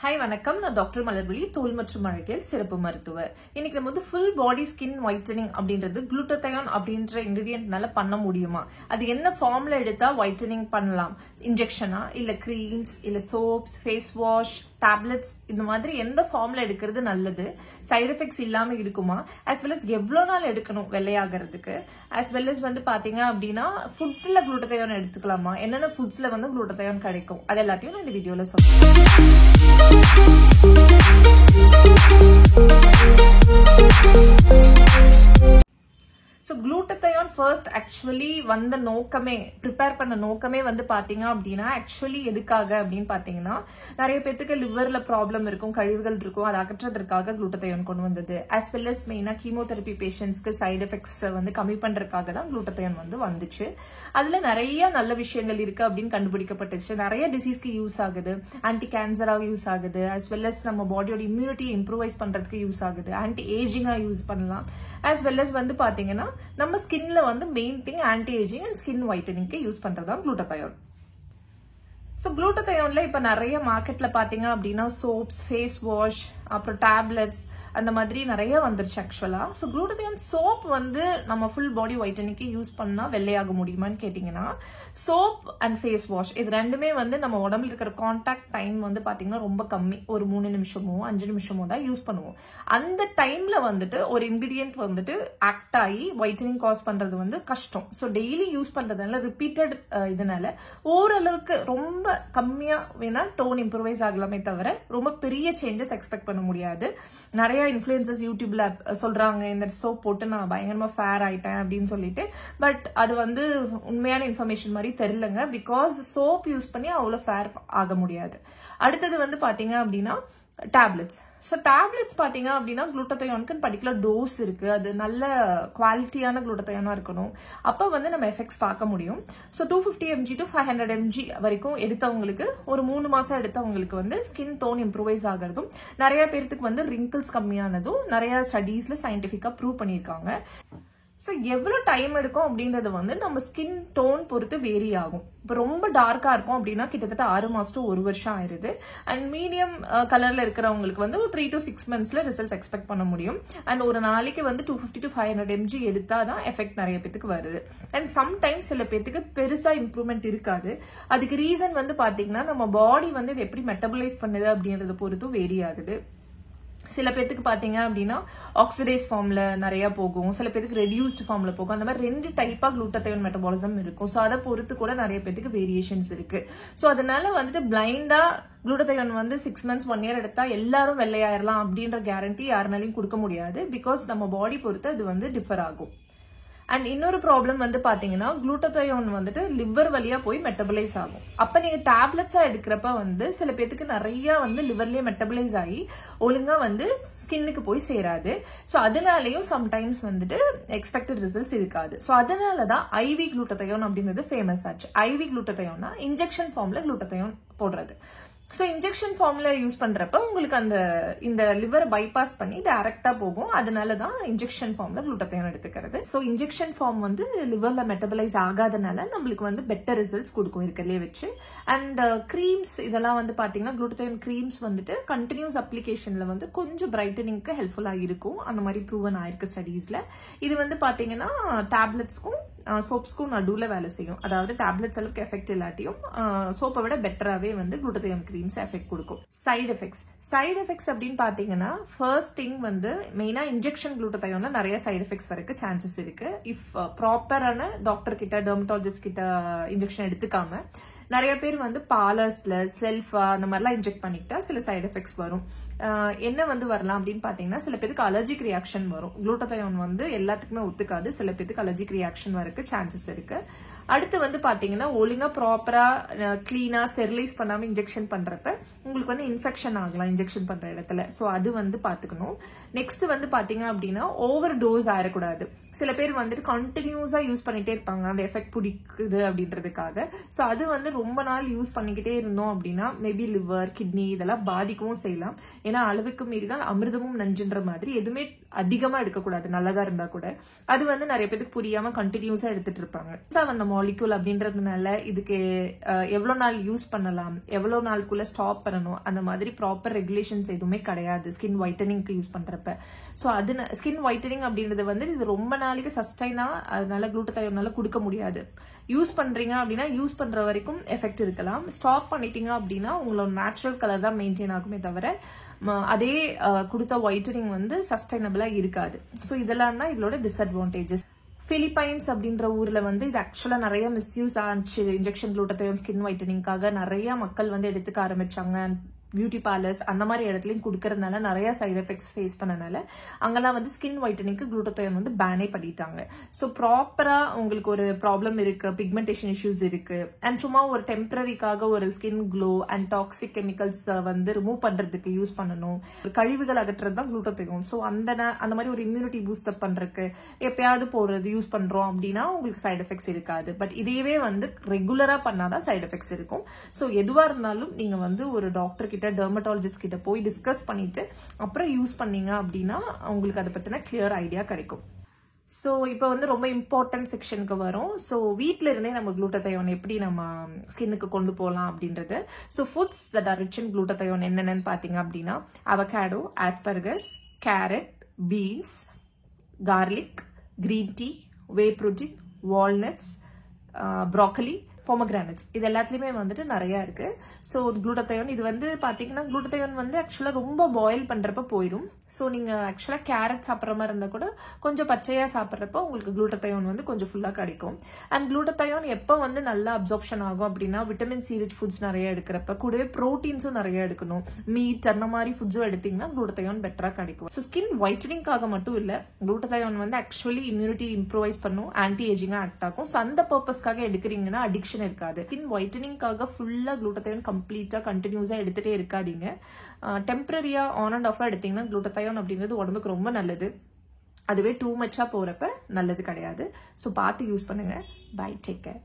Hi வணக்கம், நான் doctor Malarvizhi, தோல் மற்றும் அழகியல் சிறப்பு மருத்துவர். இன்னைக்கு நம்ம ஃபுல் பாடி ஸ்கின் ஒயிட்டனிங் அப்படின்றது குளுட்டதையான் அப்படின்ற இன்கிரிடியன்ட்னால பண்ண முடியுமா? அது என்ன ஃபார்ம்ல எடுத்தா ஒயிட்டனிங் பண்ணலாம்? இன்ஜெக்ஷனா, இல்ல கிரீம்ஸ், இல்ல சோப்ஸ், ஃபேஸ் வாஷ், டேப்லெட்ஸ், இந்த மாதிரி எந்த ஃபார்ம்ல எடுக்கிறது நல்லது? சைடு எஃபெக்ட்ஸ் இல்லாம இருக்குமா? as well as எவ்வளவு நாள் எடுக்கணும் வெள்ளையாகிறதுக்கு? as well as பாத்தீங்க அப்படின்னா ஃபுட்ஸ்ல குளுட்டதையான் எடுத்துக்கலாமா? என்னென்ன ஃபுட்ஸ்ல குளுட்டதையான் கிடைக்கும்? அது எல்லாத்தையும் நான் இந்த வீடியோல சொல்றேன். So glutathione first actually வந்த நோக்கமே, ப்ரிப்பேர் பண்ண நோக்கமே பாத்தீங்க அப்படின்னா ஆக்சுவலி எதுக்காக அப்படின்னு பாத்தீங்கன்னா, நிறைய பேத்துக்கு லிவர்ல ப்ராப்ளம் இருக்கும், கழிவுகள் இருக்கும், அதை அகற்றதற்காக குளுட்டதையான் கொண்டு வந்தது. as well as மெயினா கீமோதெரபி பேஷண்ட்ஸ்க்கு சைடு எஃபெக்ட்ஸ் கம்மி பண்றதுக்காக தான் குளுட்டதையான் வந்துச்சு. அதுல நிறைய நல்ல விஷயங்கள் இருக்கு அப்படின்னு கண்டுபிடிக்கப்பட்டுச்சு. நிறைய டிசீஸ்க்கு யூஸ் ஆகுது, ஆன்டி கேன்சராக யூஸ் ஆகுது, as well as நம்ம பாடியோட இம்யூனிட்டி இம்ப்ரூவைஸ் பண்றதுக்கு யூஸ் ஆகுது, ஆன்டி ஏஜிங்கா யூஸ் பண்ணலாம். as well as பாத்தீங்கன்னா நம்ம ஸ்கின்ல main thing anti ageing and skin ஒயிட்டனிங்க்கு யூஸ் பண்றதா குளுட்டதையான். சோ குளுட்டதையான்ல இப்ப நிறைய மார்க்கெட்ல பாத்தீங்க அப்படின்னா சோப்ஸ், ஃபேஸ் வாஷ், அப்புறம் டேப்லெட்ஸ், அந்த மாதிரி நிறைய வந்துருச்சு ஆக்சுவலா. சோ குளுட்டதையான் சோப் நம்ம ஃபுல் பாடி ஒயிட்டனிங்க்கு யூஸ் பண்ணா வெள்ளையாக முடியுமான்னு கேட்டீங்கன்னா, சோப் அண்ட் ஃபேஸ் வாஷ் இது ரெண்டுமே நம்ம உடம்புல இருக்கிற கான்டாக்ட் டைம் பாத்தீங்கன்னா ரொம்ப கம்மி. ஒரு 3 நிமிஷமோ 5 நிமிஷமோ தான் யூஸ் பண்ணுவோம். அந்த டைம்ல ஒரு இன்கிரிடியன்ட் ஆக்ட் ஆகி ஒயிட்டனிங் காஸ் பண்றது கஷ்டம். சோ டெய்லி யூஸ் பண்றதுனால ரிப்பீட்டட் இதனால ஓரளவுக்கு ரொம்ப கம்மியா வேணா டோன் இம்ப்ரூவைஸ் ஆகலாமே தவிர ரொம்ப பெரிய சேஞ்சஸ் எக்ஸ்பெக்ட் பண்ண முடியாது. நிறைய இன்ஃபுளுசர்ஸ் யூடியூப்ல சொல்றாங்க, இந்த சோப் போட்டு நான் பயங்கரமா ஃபேர் ஆயிட்டேன் அப்படின்னு சொல்லிட்டு. பட் அது உண்மையான இன்ஃபர்மேஷன் மாதிரி தெரியலங்க. பிகாஸ் சோப் யூஸ் பண்ணி அவ்வளவு ஃபேர் ஆக முடியாது. அடுத்தது பாத்தீங்க அப்படின்னா டேப்லெட்ஸ். சோ டேப்லெட்ஸ் பாத்தீங்க அப்படின்னா குளுட்டதையானுக்கு பர்டிகுலர் டோஸ் இருக்கு. அது நல்ல குவாலிட்டியான குளுட்டதையானா இருக்கணும். அப்ப நம்ம எஃபெக்ட்ஸ் பார்க்க முடியும். சோ 250 mg to 500 mg வரைக்கும் எடுத்தவங்களுக்கு, ஒரு 3 மாசம் எடுத்தவங்களுக்கு ஸ்கின் டோன் இம்ப்ரூவைஸ் ஆகிறதும், நிறைய பேருக்கு ரிங்கிள்ஸ் கம்மியானதும் நிறைய ஸ்டடீஸ்ல சயின்டிபிக்கா ப்ரூவ் பண்ணிருக்காங்க. சோ எவ்வளவு டைம் எடுக்கும் அப்படின்றது நம்ம ஸ்கின் டோன் பொறுத்து வேரி ஆகும். இப்ப ரொம்ப டார்க்கா இருக்கும் அப்படின்னா கிட்டத்தட்ட 6 மாசம் to 1 வருஷம் ஆயிருது. அண்ட் மீடியம் கலர்ல இருக்கிறவங்களுக்கு 3 to 6 monthsல ரிசல்ட்ஸ் எக்ஸ்பெக்ட் பண்ண முடியும். அண்ட் ஒரு நாளைக்கு 250 to 500 mg எடுத்தாதான் எஃபெக்ட் நிறைய பேத்துக்கு வருது. அண்ட் சம்டைம்ஸ் சில பேத்துக்கு பெருசா இம்ப்ரூவ்மெண்ட் இருக்காது. அதுக்கு ரீசன் பாத்தீங்கன்னா நம்ம பாடி இது எப்படி மெட்டபலைஸ் பண்ணுது அப்படின்றத பொறுத்தும் வேரி ஆகுது. சில பேருக்கு பாத்தீங்க அப்படின்னா ஆக்சிடைஸ் ஃபார்ம்ல நிறைய போகும், சில பேருக்கு ரெடியூஸ்ட் ஃபார்ம்ல போகும். அந்த மாதிரி 2 டைப்பா குளுட்டதையான் மெட்டபாலிசம் இருக்கும். சோ அதை பொறுத்து கூட நிறைய பேருக்கு வேரியேஷன்ஸ் இருக்கு. சோ அதனால பிளைண்டா குளுட்டதையான் 6 months 1 year எடுத்தா எல்லாரும் வெள்ளையாயிரலாம் அப்படின்ற கேரண்டி யாருனாலையும் கொடுக்க முடியாது. பிகாஸ் நம்ம பாடி பொறுத்து அது டிஃபர் ஆகும். அண்ட் இன்னொரு ப்ராப்ளம் பாத்தீங்கன்னா குளுட்டதையான் லிவர் வழியா போய் மெட்டபலைஸ் ஆகும். அப்ப நீங்க டேப்லெட்ஸா எடுக்கிறப்ப சில பேருக்கு நிறைய லிவர்லயே மெட்டபலைஸ் ஆகி ஒழுங்கா ஸ்கின்னுக்கு போய் சேராது. சோ அதனாலயும் சம்டைம்ஸ் எக்ஸ்பெக்டட் ரிசல்ட்ஸ் இருக்காது. சோ அதனாலதான் ஐவி குளுட்டதையான் அப்படின்றது ஃபேமஸ் ஆச்சு. ஐவி குளுட்டதையான்னா இன்ஜெக்ஷன் ஃபார்ம்ல குளுட்டதையான் போடுறது. சோ இன்ஜெக்ஷன் ஃபார்ம்ல யூஸ் பண்றப்ப உங்களுக்கு இந்த லிவர் பைபாஸ் பண்ணி டைரக்டா போகும். அதனாலதான் இன்ஜெக்ஷன் ஃபார்ம்ல குளுட்டதையான் எடுத்துக்கிறது. சோ இன்ஜெக்ஷன் ஃபார்ம் லிவர்ல மெட்டபலைஸ் ஆகாதனால நம்மளுக்கு பெட்டர் ரிசல்ட்ஸ் கொடுக்கும் இருக்கிறதே வச்சு. அண்ட் கிரீம்ஸ் இதெல்லாம் பாத்தீங்கன்னா குளுட்டதையான் கிரீம்ஸ் கண்டினியூஸ் அப்ளிகேஷன்ல கொஞ்சம் பிரைட்டனிங்க்கு ஹெல்ப்ஃபுல்லா இருக்கும். அந்த மாதிரி ப்ரூவன் ஆயிருக்கு ஸ்டடீஸ்ல. இது பாத்தீங்கன்னா டேப்லெட்ஸ்க்கும் சோப்ஸ்க்கும் நடுவுல வேலை செய்யும். அதாவது டேப்லெட்ஸ் அளவுக்கு எஃபெக்ட் இல்லாட்டியும் சோப்பை விட பெட்டராவே குளுட்டதையான் கிரீம்ஸ் எஃபெக்ட் கொடுக்கும். சைடு எஃபெக்ட்ஸ் அப்படின்னு பாத்தீங்கன்னா ஃபர்ஸ்ட் திங் மெயினா இன்ஜெக்ஷன் குளுட்டதையான்ல நிறைய சைடு எஃபெக்ட்ஸ் வரைக்கும் சான்சஸ் இருக்கு. இஃப் ப்ராப்பரான டாக்டர் கிட்ட, டெர்மட்டாலஜிஸ்ட் கிட்ட இன்ஜெக்ஷன் எடுத்துக்காம நிறைய பேர் பார்லர்ஸ்ல செல்ஃபா அந்த மாதிரிலாம் இன்ஜெக்ட் பண்ணிக்கிட்டா சில சைடு எஃபெக்ட்ஸ் வரும். என்ன வரலாம் அப்படின்னு பாத்தீங்கன்னா, சில பேருக்கு அலர்ஜிக் ரியாக்ஷன் வரும். குளுட்டதையான் எல்லாத்துக்குமே ஒத்துக்காது. சில பேருக்கு அலர்ஜிக் ரியாக்ஷன் வரக்கு சான்சஸ் இருக்கு. அடுத்து பாத்தீங்கன்னா ஒழுங்கா ப்ராப்பரா கிளீனா ஸ்டெரிலைஸ் பண்ணாம இன்ஜெக்ஷன் பண்றப்ப உங்களுக்கு இன்ஃபெக்ஷன் ஆகலாம் இன்ஜெக்ஷன் பண்ற இடத்துல. சோ அது பாத்துக்கணும். நெக்ஸ்ட் பாத்தீங்க அப்படின்னா ஓவர் டோஸ் ஆயிடக்கூடாது. சில பேர் கண்டினியூஸா யூஸ் பண்ணிட்டே இருப்பாங்க அந்த எஃபெக்ட் பிடிக்குது அப்படின்றதுக்காக. சோ அது ரொம்ப நாள் யூஸ் பண்ணிக்கிட்டே இருந்தோம் அப்படின்னா மேபி லிவர், கிட்னி இதெல்லாம் பாதிக்கவும் செய்யலாம். ஏன்னா அளவுக்கு மீறினால் அமிர்தமும் நஞ்சுன்ற மாதிரி எதுவுமே அதிகமா எடுக்கக்கூடாது நல்லதா இருந்தா கூட. அது நிறைய பேருக்கு புரியாம கண்டினியூஸா எடுத்துட்டு இருப்பாங்க. அந்த மாலிக்யூல் அப்படின்றதுனால இதுக்கு எவ்வளவு நாள் யூஸ் பண்ணலாம், எவ்வளவு நாளுக்குள்ள ஸ்டாப் பண்ணணும், அந்த மாதிரி ப்ராப்பர் ரெகுலேஷன்ஸ் எதுவுமே கிடையாது ஸ்கின் ஒயிட்டனிங்க்கு யூஸ் பண்றப்ப. ஸோ அது ஸ்கின் ஒயிட்டனிங் அப்படின்றது வந்து இது ரொம்ப நாளைக்கு சஸ்டைனா அதனால குளூட்டதையோனால கொடுக்க முடியாது. யூஸ் பண்றீங்க அப்படின்னா யூஸ் பண்ற வரைக்கும் எஃபெக்ட் இருக்கலாம். ஸ்டாப் பண்ணிட்டீங்க அப்படின்னா உங்களோட நேச்சுரல் கலர் தான் மெயின்டைன் ஆகுமே தவிர அதே கொடுத்த ஒயிட்டனிங் வந்து சஸ்டைனபிளா இருக்காது. ஸோ இதெல்லாம் தான் இதோட டிஸ்அட்வான்டேஜஸ். பிலிப்பைன்ஸ் அப்படின்ற ஊர்ல வந்து இது ஆக்சுவலா நிறைய மிஸ்யூஸ் ஆச்சு. இன்ஜெக்ஷன் குளூட்டதையோன் ஸ்கின் ஒயிட்டனிங்காக நிறைய மக்கள் வந்து எடுத்துக்க ஆரம்பிச்சாங்க. பியூட்டி பார்லர்ஸ் அந்த மாதிரி இடத்துலயும் கொடுக்கறதுனால நிறைய சைட் எஃபெக்ட்ஸ் ஃபேஸ் பண்ணனால அங்கெல்லாம் வந்து ஸ்கின் ஒயிட்டனிங்க்கு குளூட்டதையோன் வந்து பேனே பண்ணிட்டாங்க. ஸோ ப்ராப்பரா உங்களுக்கு ஒரு ப்ராப்ளம் இருக்கு, பிக்மெண்டேஷன் இஷ்யூஸ் இருக்கு, அண்ட் சும்மா ஒரு டெம்பரரிக்காக ஒரு skin glow and toxic chemicals வந்து ரிமூவ் பண்றதுக்கு யூஸ் பண்ணணும், கழிவுகள் அகற்றுறது தான் குளூட்டதையோன். ஸோ அந்த மாதிரி ஒரு இம்யூனிட்டி பூஸ்டப் பண்றதுக்கு எப்பயாவது போடுறது யூஸ் பண்றோம் அப்படின்னா உங்களுக்கு சைட் எஃபெக்ட்ஸ் இருக்காது. பட் இதையவே வந்து ரெகுலரா பண்ணாதான் சைட் எஃபெக்ட்ஸ் இருக்கும். ஸோ எதுவா இருந்தாலும் நீங்க வந்து ஒரு டாக்டர் கிட்ட, டெர்மட்டாலஜிஸ்ட் கிட்ட போய் டிஸ்கஸ் பண்ணிட்டு அப்புறம் யூஸ் பண்ணீங்க அப்படின்னா உங்களுக்கு அதை பத்தின கிளியர் ஐடியா கிடைக்கும். ஸோ இப்போ வந்து ரொம்ப இம்பார்ட்டன்ட் செக்ஷனுக்கு வரும். ஸோ வீட்டில இருந்தே நம்ம குளூட்டதையோன் எப்படி நம்ம ஸ்கின்னுக்கு கொண்டு போகலாம் அப்படின்றது. So foods that are rich in glutathione என்னென்னு பார்த்தீங்க அப்படின்னா avocado, asparagus, carrot, beans, garlic, green tea, whey protein, walnuts, broccoli, pomegranates, இது எல்லாத்துலயுமே வந்துட்டு நிறைய இருக்கு. ஸோ குளூட்டதையோன் இது வந்து பாத்தீங்கன்னா குளூட்டதையோன் வந்து ஆக்சுவலா ரொம்ப பாயில் பண்றப்ப போயிடும். ஸோ நீங்க ஆக்சுவலா கேரட் சாப்பிட்ற மாதிரி இருந்தா கூட கொஞ்சம் பச்சையா சாப்பிட்றப்ப உங்களுக்கு குளூட்டதையோன் வந்து கொஞ்சம் ஃபுல்லா கிடைக்கும். அண்ட் குளூட்டதையோன் எப்போ வந்து நல்லா அப்சார்ப்ஷன் ஆகும் அப்படின்னா விட்டமின் சி ரிச் ஃபுட்ஸ் நிறைய எடுக்கிறப்ப, கூடவே ப்ரோட்டீன்ஸும் நிறைய எடுக்கணும், மீட் அந்த மாதிரி ஃபுட்ஸும் எடுத்தீங்கன்னா குளூட்டதையோன் பெட்டரா கிடைக்கும். ஸோ ஸ்கின் ஒயிட்டனிங்காக மட்டும் இல்ல, குளூட்டதையோன் வந்து ஆக்சுவலி இம்யூனிட்டி இம்ப்ரூவைஸ் பண்ணும், ஆன்டி ஏஜிங்கா ஆக்ட் ஆகும். ஸோ அந்த பர்பஸ்க்காக எடுக்கிறீங்கன்னா அடிக்ஷன் இருக்காது. ஸ்கின் ஒயிட்டனிங்காக ஃபுல்லா குளூட்டதையோன் கம்ப்ளீட்டா கண்டினியூஸா எடுத்துட்டே இருக்காதீங்க. டெம்பரரியா ஆன் அண்ட் ஆஃபா எடுத்தீங்கன்னா குளூட்டதையோன் அப்படிங்கிறது உடம்புக்கு ரொம்ப நல்லது. அதுவே டூ மச்சா போறப்ப நல்லது கிடையாது. ஸோ பார்த்து யூஸ் பண்ணுங்க. Bye, take care.